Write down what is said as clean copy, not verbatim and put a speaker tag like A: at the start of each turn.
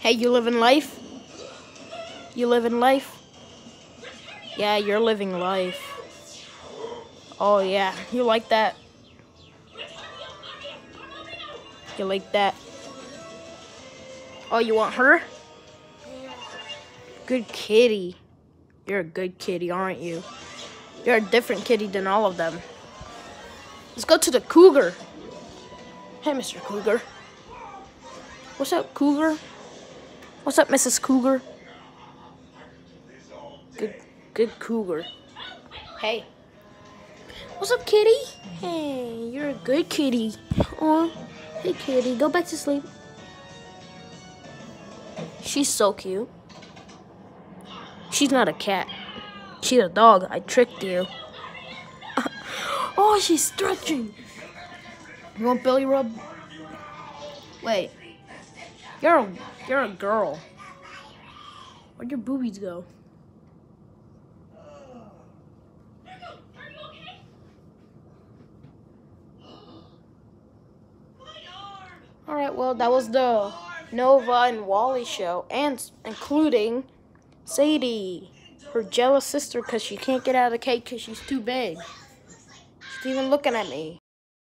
A: Hey, you living life? You living life? Yeah, you're living life. Oh, yeah. You like that? You like that? Oh, you want her? Good kitty. You're a good kitty, aren't you? You're a different kitty than all of them. Let's go to the cougar. Hey, Mr. Cougar. What's up, Cougar? What's up, Mrs. Cougar? Good cougar. Hey. What's up, kitty? Hey, you're a good kitty. Oh, hey, kitty. Go back to sleep. She's so cute. She's not a cat. She's a dog. I tricked you. Oh, she's stretching. You want belly rub? Wait. You're a girl. Where'd your boobies go? Alright, well, that was the Nova and Wally show, and including Sadie, her jealous sister, because she can't get out of the cake because she's too big. She's even looking at me.